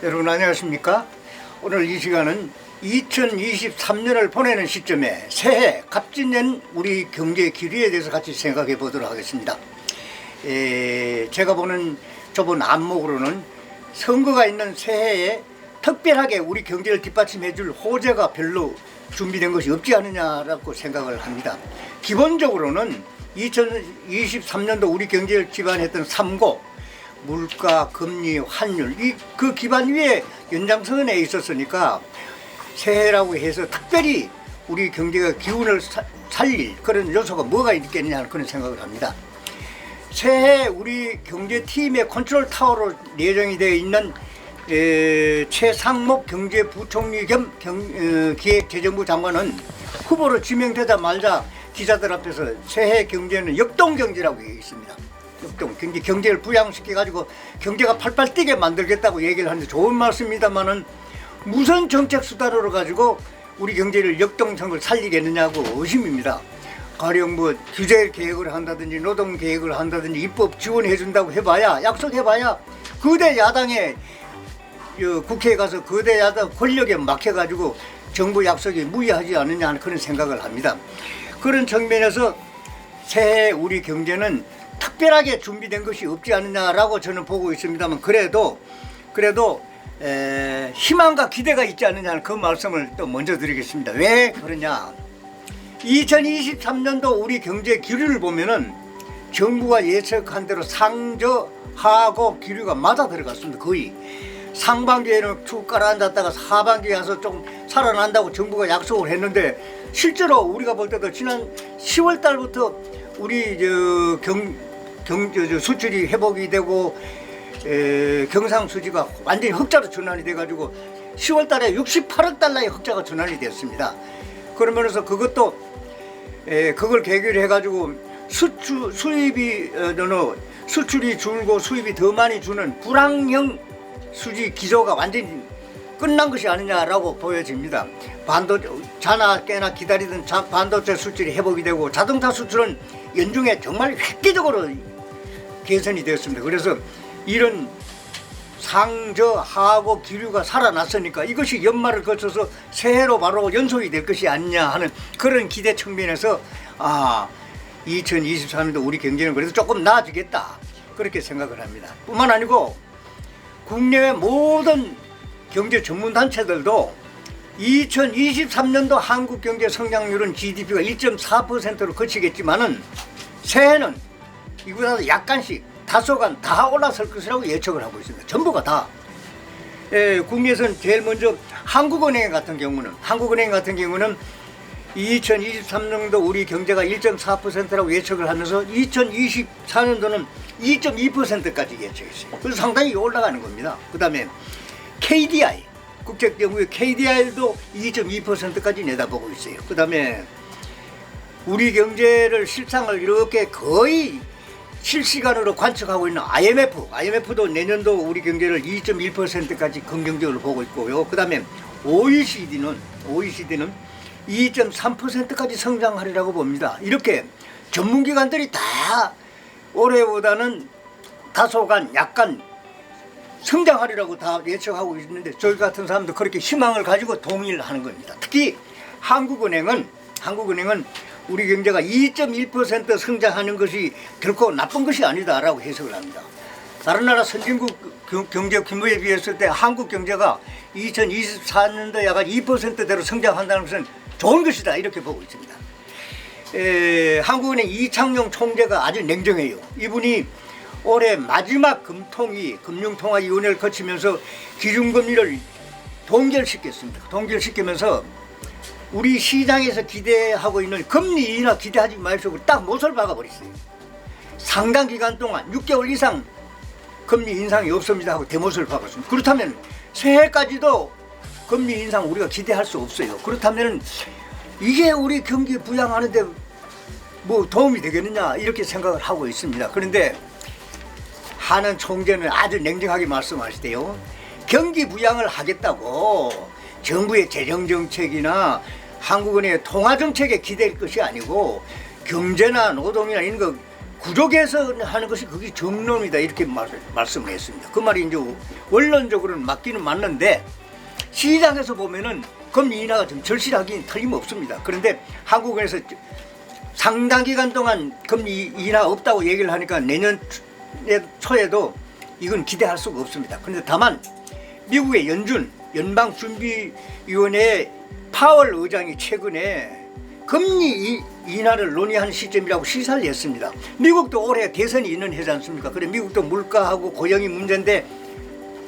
여러분 안녕하십니까? 오늘 이 시간은 2023년을 보내는 시점에 새해 갑진년 우리 경제 기류에 대해서 같이 생각해 보도록 하겠습니다. 제가 보는 좁은 안목으로는 선거가 있는 새해에 특별하게 우리 경제를 뒷받침해 줄 호재가 별로 준비된 것이 없지 않느냐라고 생각을 합니다. 기본적으로는 2023년도 우리 경제를 기반했던 3고 물가, 금리, 환율 그 기반 위에 연장선에 있었으니까 새해라고 해서 특별히 우리 경제가 기운을 살릴 그런 요소가 뭐가 있겠느냐 하는 그런 생각을 합니다. 새해 우리 경제팀의 컨트롤 타워로 예정이 되어 있는 최상목 경제부총리 겸 기획재정부 장관은 후보로 지명되자마자 기자들 앞에서 새해 경제는 역동경제라고 얘기했습니다. 역동 경제를 부양시켜가지고 경제가 팔팔 뛰게 만들겠다고 얘기를 하는데 좋은 말씀입니다만은 무슨 정책 수단으로 가지고 우리 경제를 역동성을 살리겠느냐고 의심입니다. 가령 뭐 규제 계획을 한다든지 노동 계획을 한다든지 입법 지원해준다고 해봐야 약속해봐야 거대 야당의 국회에 가서 거대 야당 권력에 막혀가지고 정부 약속이 무의하지 않느냐 하는 그런 생각을 합니다. 그런 측면에서 새해 우리 경제는 특별하게 준비된 것이 없지 않느냐라고 저는 보고 있습니다만 그래도 희망과 기대가 있지 않느냐는 그 말씀을 또 먼저 드리겠습니다. 왜 그러냐? 2023년도 우리 경제 기류를 보면은 정부가 예측한 대로 상저 하고 기류가 맞아 들어갔습니다. 거의 상반기에는 툭 가라앉았다가 하반기에 와서 좀 살아난다고 정부가 약속을 했는데 실제로 우리가 볼 때도 지난 10월 달부터 우리 수출이 회복이 되고 경상수지가 완전히 흑자로 전환이 돼가지고 10월 달에 68억 달러의 흑자가 전환이 됐습니다. 그러면서 그것도 그걸 계기로 해가지고 수출이 줄고 수입이 더 많이 주는 불황형 수지 기조가 완전히 끝난 것이 아니냐라고 보여집니다. 자나 깨나 기다리던 반도체 수출이 회복이 되고 자동차 수출은 연중에 정말 획기적으로 개선이 되었습니다. 그래서 이런 상저하고 기류가 살아났으니까 이것이 연말을 거쳐서 새해로 바로 연속이 될 것이 아니냐 하는 그런 기대 측면에서 2024년도 우리 경제는 그래도 조금 나아지겠다 그렇게 생각을 합니다. 뿐만 아니고 국내의 모든 경제 전문단체들도 2023년도 한국 경제 성장률은 GDP가 1.4%로 그치겠지만은 새해는 이보다 약간씩 다소간 다 올라설 것이라고 예측을 하고 있습니다. 전부가 다. 국내에서는 제일 먼저 한국은행 같은 경우는 2023년도 우리 경제가 1.4%라고 예측을 하면서 2024년도는 2.2%까지 예측했어요. 그래서 상당히 올라가는 겁니다. 그 다음에 KDI, 국제경우의 KDI도 2.2%까지 내다보고 있어요. 그 다음에 우리 경제를 실상을 이렇게 거의 실시간으로 관측하고 있는 IMF도 내년도 우리 경제를 2.1%까지 긍정적으로 보고 있고요. 그 다음에 OECD는 2.3%까지 성장하리라고 봅니다. 이렇게 전문기관들이 다 올해보다는 다소간 약간 성장하리라고 다 예측하고 있는데 저희 같은 사람도 그렇게 희망을 가지고 동의를 하는 겁니다. 특히 한국은행은 우리 경제가 2.1% 성장하는 것이 결코 나쁜 것이 아니다라고 해석을 합니다. 다른 나라 선진국 경제 규모에 비했을 때 한국 경제가 2024년도에 약간 2%대로 성장한다는 것은 좋은 것이다 이렇게 보고 있습니다. 한국은행 이창용 총재가 아주 냉정해요. 이분이 올해 마지막 금융통화위원회를 거치면서 기준금리를 동결시키면서 우리 시장에서 기대하고 있는 금리 인하 기대하지 마시고 딱 못을 박아버렸어요. 상당 기간 동안 6개월 이상 금리 인상이 없습니다 하고 대못을 박았습니다. 그렇다면 새해까지도 금리 인상 우리가 기대할 수 없어요. 그렇다면 이게 우리 경기 부양하는데 뭐 도움이 되겠느냐 이렇게 생각을 하고 있습니다. 그런데 하는 총재는 아주 냉정하게 말씀하시대요. 경기 부양을 하겠다고 정부의 재정정책이나 한국은행의 통화정책에 기댈 것이 아니고 경제나 노동이나 이런 거 구조 개선하는 것이 그게 정론이다 이렇게 말씀을 했습니다. 그 말이 이제 원론적으로는 맞기는 맞는데 시장에서 보면은 금리 인하가 좀 절실하긴 틀림없습니다. 그런데 한국에서 상당 기간 동안 금리 인하 없다고 얘기를 하니까 내년 초에도 이건 기대할 수가 없습니다. 그런데 다만 미국의 연방준비위원회 파월 의장이 최근에 금리 인하를 논의하는 시점이라고 시사를 했습니다. 미국도 올해 대선이 있는 해지 않습니까? 그래 미국도 물가하고 고용이 문제인데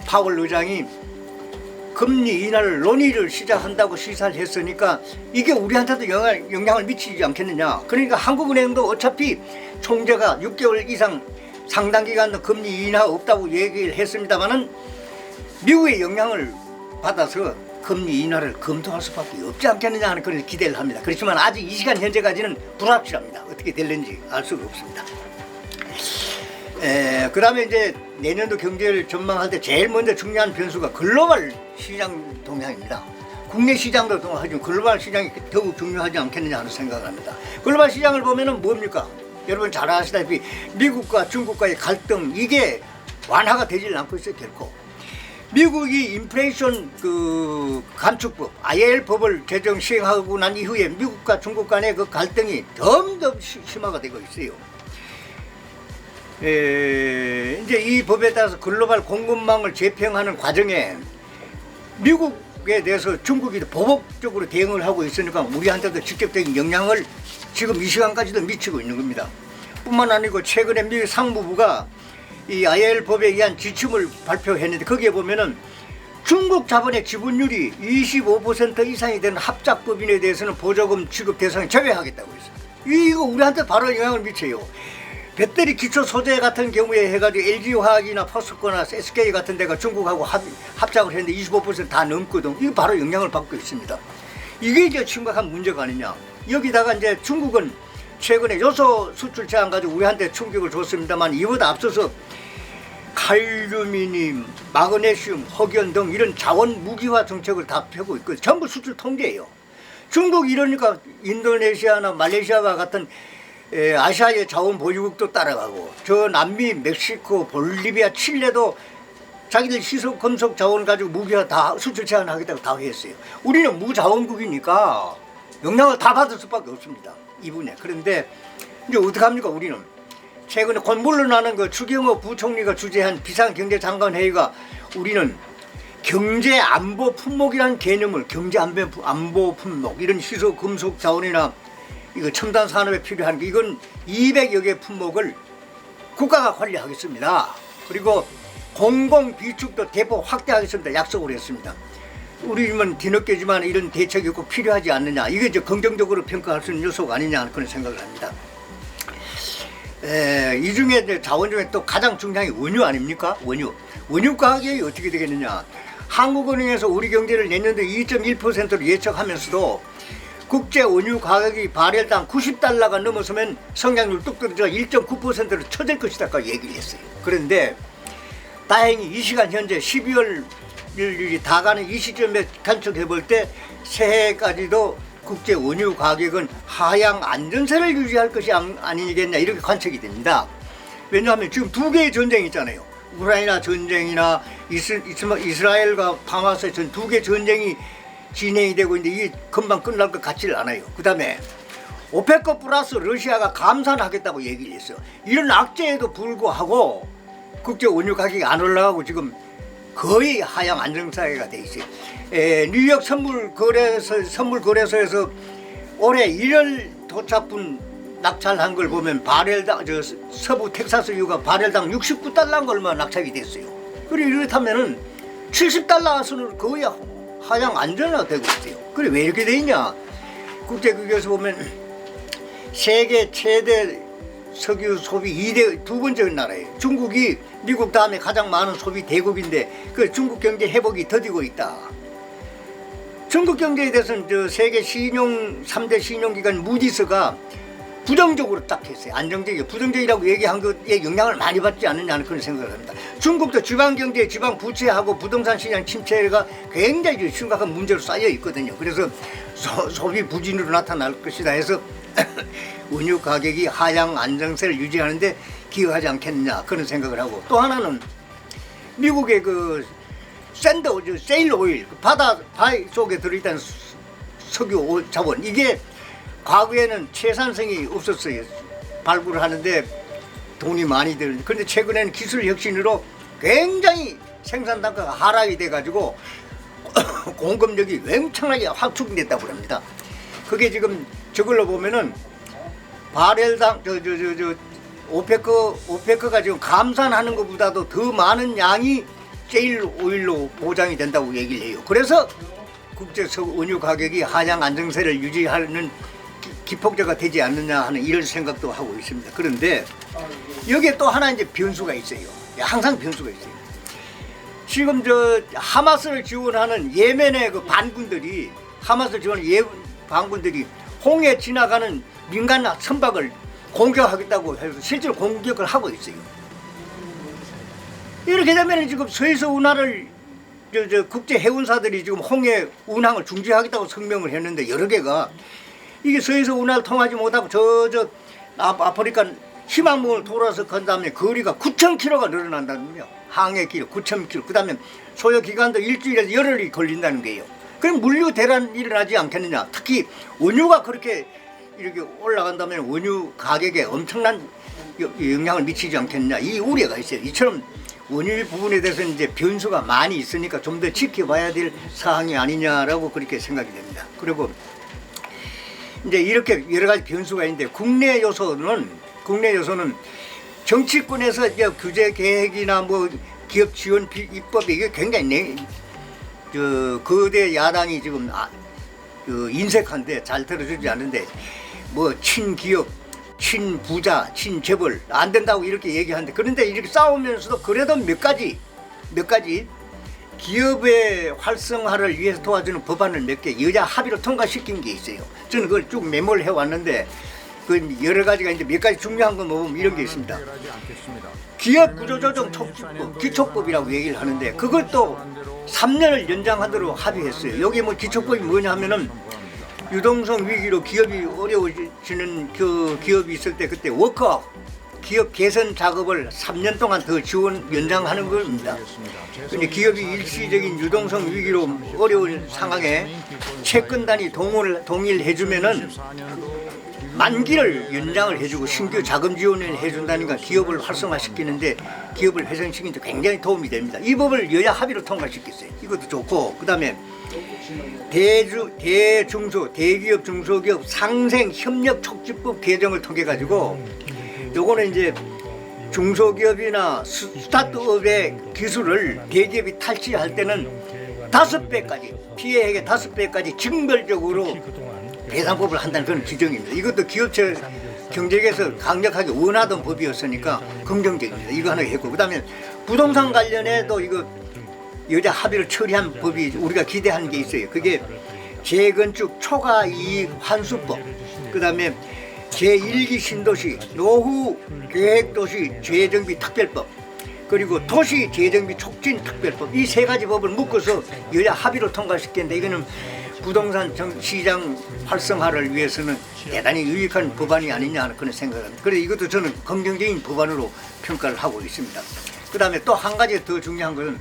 파월 의장이 금리 인하를 논의를 시작한다고 시사를 했으니까 이게 우리한테도 영향을 미치지 않겠느냐. 그러니까 한국은행도 어차피 총재가 6개월 이상 상당 기간 금리 인하 없다고 얘기를 했습니다마는 미국의 영향을 받아서 금리 인하를 검토할 수밖에 없지 않겠느냐 하는 그런 기대를 합니다. 그렇지만 아직 이 시간 현재까지는 불확실합니다. 어떻게 될는지 알 수가 없습니다. 그 다음에 이제 내년도 경제를 전망할 때 제일 먼저 중요한 변수가 글로벌 시장 동향입니다. 국내 시장도 동향하지만 글로벌 시장이 더욱 중요하지 않겠느냐 하는 생각을 합니다. 글로벌 시장을 보면은 뭡니까? 여러분 잘 아시다시피 미국과 중국과의 갈등 이게 완화가 되질 않고 있어요. 결코. 미국이 인플레이션 감축법 IL법을 제정 시행하고 난 이후에 미국과 중국 간의 그 갈등이 점점 심화가 되고 있어요. 이제 이 법에 따라서 글로벌 공급망을 재평하는 과정에 미국에 대해서 중국이 보복적으로 대응을 하고 있으니까 우리한테도 직접적인 영향을 지금 이 시간까지도 미치고 있는 겁니다. 뿐만 아니고 최근에 미국 상무부가 이 IL법에 의한 지침을 발표했는데 거기에 보면은 중국 자본의 지분율이 25% 이상이 되는 합작법인에 대해서는 보조금 지급 대상에 제외하겠다고 했어요. 이거 우리한테 바로 영향을 미쳐요. 배터리 기초 소재 같은 경우에 해가지고 LG화학이나 포스코나 SK 같은 데가 중국하고 합작을 했는데 25%다 넘거든. 이거 바로 영향을 받고 있습니다. 이게 이제 심각한 문제가 아니냐. 여기다가 이제 중국은 최근에 요소 수출 제한 가지고 우리한테 충격을 줬습니다만 이보다 앞서서 칼륨이니 마그네슘, 석연 등 이런 자원 무기화 정책을 다 펴고 있고 전부 수출 통제예요. 중국 이러니까 인도네시아나 말레이시아와 같은 아시아의 자원 보유국도 따라가고 저 남미, 멕시코, 볼리비아, 칠레도 자기들 희석, 금속 자원 가지고 무기화 다 수출 제한하겠다고 다 했어요. 우리는 무자원국이니까 영향을 다 받을 수밖에 없습니다. 이분에. 그런데 이제 어떡합니까 우리는? 최근에 곧 물러나는 그 추경호 부총리가 주재한 비상경제장관 회의가 우리는 경제 안보 품목이라는 개념을 경제 안보 품목 이런 희소 금속 자원이나 이거 첨단 산업에 필요한 게 이건 200여 개 품목을 국가가 관리하겠습니다. 그리고 공공 비축도 대폭 확대하겠습니다. 약속을 했습니다. 우리는 뒤늦게지만 이런 대책이 꼭 필요하지 않느냐. 이게 이제 긍정적으로 평가할 수 있는 요소가 아니냐 하는 그런 생각을 합니다. 이 중에 이제 자원 중에 또 가장 중요한 게 원유 아닙니까? 원유 가격이 어떻게 되겠느냐. 한국은행에서 우리 경제를 내년도 2.1%로 예측하면서도 국제 원유 가격이 바렐당 90달러가 넘어서면 성장률 뚝 떨어져 1.9%로 쳐질 것이다까지 얘기를 했어요. 그런데 다행히 이 시간 현재 12월 일이 다 가는 이 시점에 관측해 볼 때 새해까지도 국제 원유 가격은 하향 안전세를 유지할 것이 아니겠냐 이렇게 관측이 됩니다. 왜냐하면 지금 두 개의 전쟁이 있잖아요. 우크라이나 전쟁이나 이스라엘과 하마스의 두 개의 전쟁이 진행이 되고 있는데 이게 금방 끝날 것 같지를 않아요. 그 다음에 오페크 플러스 러시아가 감산하겠다고 얘기를 했어요. 이런 악재에도 불구하고 국제 원유 가격이 안 올라가고 지금 거의 하향 안정사회가 돼 있어요. 뉴욕 선물 거래소에서 올해 1월 도착분 낙찰한 걸 보면 바렐당 서부 텍사스유가 바렐당 69달러인 걸 얼마 낙찰이 됐어요. 그리고 이렇다면은 70달러 선으로 거의 하향 안전화되고 있어요. 그래 왜 이렇게 돼 있냐? 국제규격에서 보면 세계 최대 석유 소비 2대 두 번째 나라예요. 중국이 미국 다음에 가장 많은 소비 대국인데 그 중국 경제 회복이 더디고 있다. 중국 경제에 대해서는 저 세계 신용 3대 신용기관 무디스가 부정적으로 딱 했어요. 안정적이고 부정적이라고 얘기한 것에 영향을 많이 받지 않느냐는 그런 생각을 합니다. 중국도 지방경제, 지방부채하고 부동산 시장 침체가 굉장히 심각한 문제로 쌓여 있거든요. 그래서 소비 부진으로 나타날 것이다 해서 원유 가격이 하향 안정세를 유지하는데 기여하지 않겠느냐 그런 생각을 하고, 또 하나는 미국의 그 세일 오일, 바다 속에 들어있다는 석유 자원, 이게 과거에는 채산성이 없었어요. 발굴을 하는데 돈이 많이 들었는데, 그런데 최근에는 기술 혁신으로 굉장히 생산 단가가 하락이 돼가지고 공급력이 엄청나게 확충됐다고 합니다. 그게 지금 저걸로 보면은 바렐당 오페크가 지금 감산하는 것보다도 더 많은 양이 세일 오일로 보장이 된다고 얘기를 해요. 그래서 국제 원유 가격이 하향 안정세를 유지하는 기폭제가 되지 않느냐 하는 이런 생각도 하고 있습니다. 그런데 여기에 또 하나 이제 변수가 있어요. 항상 변수가 있어요. 지금 저 하마스를 지원하는 예멘의 그 반군들이, 하마스를 지원하는 반군들이 홍해 지나가는 민간 선박을 공격하겠다고 해서 실제로 공격을 하고 있어요. 이렇게 되면 지금 서해서 운하를 국제 해운사들이 지금 홍해 운항을 중지하겠다고 성명을 했는데, 여러 개가 이게 서해서 운하를 통하지 못하고 아프리카 희망봉을 돌아서 간 다음에 거리가 9,000km가 늘어난다는 거예요. 항해 길이 9,000km. 그 다음에 소요 기간도 일주일에서 열흘이 걸린다는 거예요. 그럼 물류 대란이 일어나지 않겠느냐. 특히 원유가 그렇게 이렇게 올라간다면 원유 가격에 엄청난 영향을 미치지 않겠느냐, 이 우려가 있어요. 이처럼 원유 부분에 대해서는 이제 변수가 많이 있으니까 좀 더 지켜봐야 될 사항이 아니냐라고 그렇게 생각이 됩니다. 그리고 이제 이렇게 여러 가지 변수가 있는데, 국내 요소는 정치권에서 이제 규제 계획이나 뭐 기업 지원 입법이 이게 굉장히 거대 야당이 지금 인색한데 잘 들어주지 않는데, 뭐 친기업, 친부자, 친재벌 안 된다고 이렇게 얘기하는데, 그런데 이렇게 싸우면서도 그래도 몇 가지 기업의 활성화를 위해서 도와주는 법안을 몇 개 여야 합의로 통과시킨 게 있어요. 저는 그걸 쭉 메모를 해왔는데, 그 여러 가지가 이제 몇 가지 중요한 건 보면 이런 게 있습니다. 기업 구조조정 촉진법, 기초법이라고 얘기를 하는데, 그걸 또 3년을 연장하도록 합의했어요. 여기 뭐 기초법이 뭐냐 하면은, 유동성 위기로 기업이 어려워지는 그 기업이 있을 때 그때 워크아웃, 기업 개선 작업을 3년 동안 더 연장하는 겁니다. 근데 기업이 일시적인 유동성 위기로 어려운 상황에 채권단이 동일해주면은 만기를 연장을 해주고 신규 자금 지원을 해준다니까 기업을 활성화시키는데, 기업을 회생시키는데 굉장히 도움이 됩니다. 이 법을 여야 합의로 통과시켰어요. 이것도 좋고, 그 다음에 대기업 중소기업 상생 협력 촉진법 개정을 통해 가지고, 요거는 이제 중소기업이나 스타트업의 기술을 대기업이 탈취할 때는 5배까지, 피해액의 5배까지 징벌적으로 배상법을 한다는 그런 규정입니다. 이것도 기업체 경쟁에서 강력하게 원하던 법이었으니까 긍정적입니다. 이거 하나 했고, 그 다음에 부동산 관련해도 이거 여자 합의를 처리한 법이 우리가 기대하는 게 있어요. 그게 재건축 초과 이익 환수법, 그 다음에 제1기 신도시 노후 계획도시 재정비 특별법, 그리고 도시 재정비 촉진 특별법, 이 세 가지 법을 묶어서 여야 합의로 통과시켰는데, 이거는 부동산 시장 활성화를 위해서는 대단히 유익한 법안이 아니냐 하는 그런 생각을 합니다. 그래서 이것도 저는 긍정적인 법안으로 평가를 하고 있습니다. 그 다음에 또 한 가지 더 중요한 것은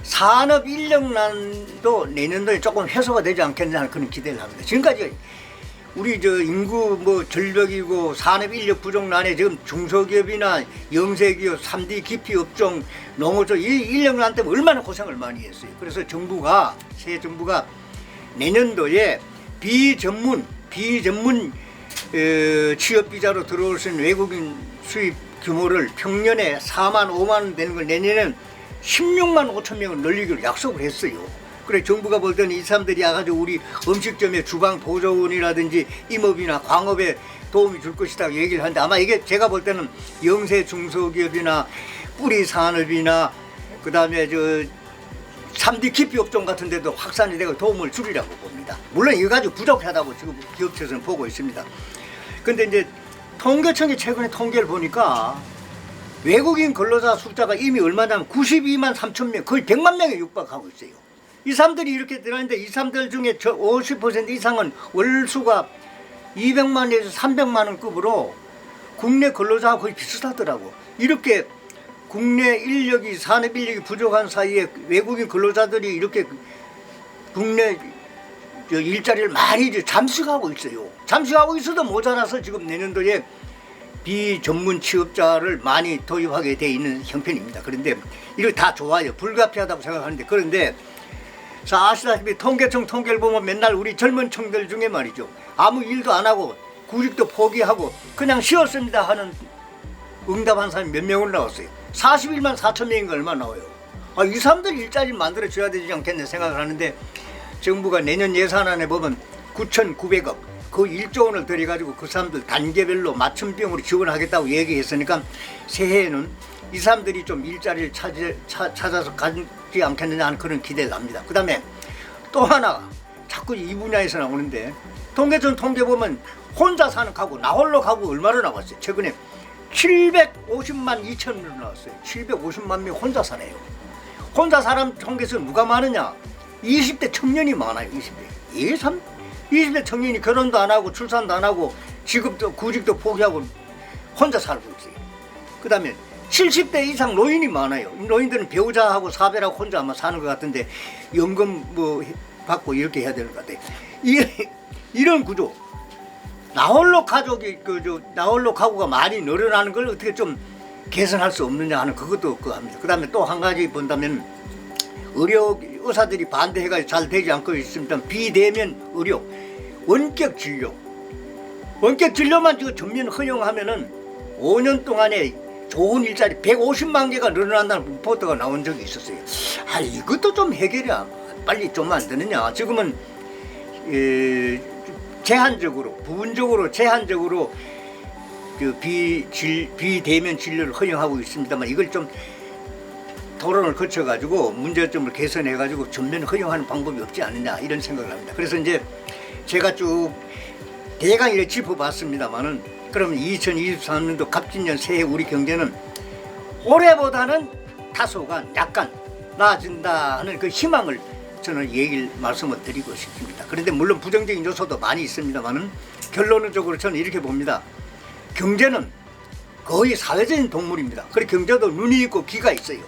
산업 인력난도 내년도에 조금 해소가 되지 않겠냐 하는 그런 기대를 합니다. 지금까지 우리 인구 절벽이고 산업 인력 부족난에 지금 중소기업이나 영세기업, 3D 기피 업종, 농어촌 이 인력난 때문에 얼마나 고생을 많이 했어요. 그래서 새 정부가 내년도에 비전문 취업비자로 들어올 수 있는 외국인 수입 규모를 평년에 4만 5만 원 되는 걸 내년에는 16만 5천 명을 늘리기로 약속을 했어요. 그래 정부가 볼 때는 이 사람들이 와가지고 우리 음식점의 주방 보조원이라든지 임업이나 광업에 도움이 줄 것이다 얘기를 하는데, 아마 이게 제가 볼 때는 영세 중소기업이나 뿌리 산업이나 그 다음에 3D 기피 업종 같은 데도 확산이 되고 도움을 주리라고 봅니다. 물론 이거 가지고 부족하다고 지금 기업체에서는 보고 있습니다. 근데 이제 통계청이 최근에 통계를 보니까 외국인 근로자 숫자가 이미 얼마냐면 92만 3천 명, 거의 100만 명에 육박하고 있어요. 이 사람들이 이렇게 들어있는데, 이 사람들 중에 50% 이상은 월수가 200만에서 300만 원급으로 국내 근로자와 거의 비슷하더라고. 이렇게 국내 인력이 산업 인력이 부족한 사이에 외국인 근로자들이 이렇게 국내 일자리를 많이 이제 잠식하고 있어요. 잠식하고 있어도 모자라서 지금 내년도에 비전문 취업자를 많이 도입하게 돼 있는 형편입니다. 그런데 이거 다 좋아요. 불가피하다고 생각하는데, 그런데 자, 아시다시피 통계청 통계를 보면 맨날 우리 젊은 청들 중에 말이죠, 아무 일도 안 하고 구직도 포기하고 그냥 쉬었습니다 하는 응답한 사람이 몇 명으로 나왔어요. 41만 4천 명인가 얼마 나와요. 이 사람들 일자리를 만들어줘야 되지 않겠네 생각을 하는데, 정부가 내년 예산안에 보면 9,900억 그 1조 원을 들여가지고 그 사람들 단계별로 맞춤병으로 지원하겠다고 얘기했으니까 새해에는 이 사람들이 좀 일자리를 찾아서 가지 않겠느냐 하는 그런 기대를 합니다. 그 다음에 또 하나 자꾸 이 분야에서 나오는데, 통계청 통계 보면 혼자 사는 가구, 나홀로 가구 얼마로 나왔어요? 최근에 750만 2천으로 나왔어요. 750만 명 혼자 사네요. 혼자 사람 통계에서 누가 많으냐? 20대 청년이 많아요. 20대 20대 청년이 결혼도 안 하고 출산도 안 하고 직업도 구직도 포기하고 혼자 살고 있어요. 그 다음에 70대 이상 노인이 많아요. 노인들은 배우자하고 사별하고 혼자 아마 사는 것 같은데 연금 뭐 받고 이렇게 해야 되는 것 같아요. 이런 구조, 나홀로 가족이 나홀로 가구가 많이 늘어나는 걸 어떻게 좀 개선할 수 없느냐 하는 그것도 합니다. 그 다음에 또 한 가지 본다면, 의사들이 반대해가지고 잘 되지 않고 있습니다. 비대면 의료, 원격 진료만 지금 전면 허용하면은 5년 동안에 좋은 일자리 150만 개가 늘어난다는 리포트가 나온 적이 있었어요. 이것도 좀 해결이 빨리 좀 안 되느냐. 지금은 제한적으로, 부분적으로 제한적으로 비대면 진료를 허용하고 있습니다만, 이걸 좀 토론을 거쳐가지고 문제점을 개선해가지고 전면 허용하는 방법이 없지 않느냐 이런 생각을 합니다. 그래서 이제 제가 쭉 대강 이렇게 짚어봤습니다만은, 그러면 2023년도 갑진년 새해 우리 경제는 올해보다는 다소간 약간 나아진다 하는 그 희망을 저는 말씀을 드리고 싶습니다. 그런데 물론 부정적인 요소도 많이 있습니다만은, 결론적으로 저는 이렇게 봅니다. 경제는 거의 사회적인 동물입니다. 그리고 경제도 눈이 있고 귀가 있어요.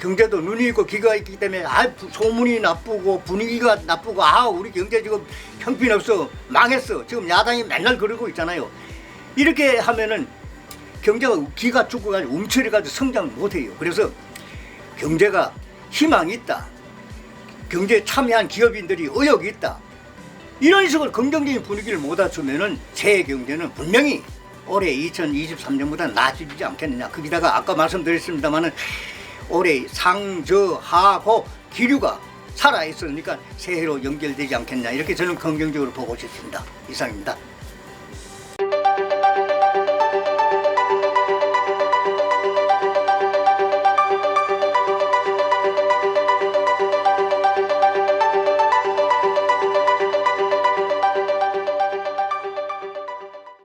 경제도 눈이 있고 귀가 있기 때문에 소문이 나쁘고 분위기가 나쁘고 우리 경제 지금 형편없어, 망했어, 지금 야당이 맨날 그러고 있잖아요. 이렇게 하면은 경제가 기가 죽어가지고 움츠려가지고 성장을 못해요. 그래서 경제가 희망이 있다, 경제에 참여한 기업인들이 의욕이 있다, 이런 식으로 긍정적인 분위기를 못 갖추면은 새해 경제는 분명히 올해 2023년보다 나아지지 않겠느냐. 거기다가 아까 말씀드렸습니다만은 올해 상저하고 기류가 살아있으니까 새해로 연결되지 않겠냐, 이렇게 저는 긍정적으로 보고 싶습니다. 이상입니다.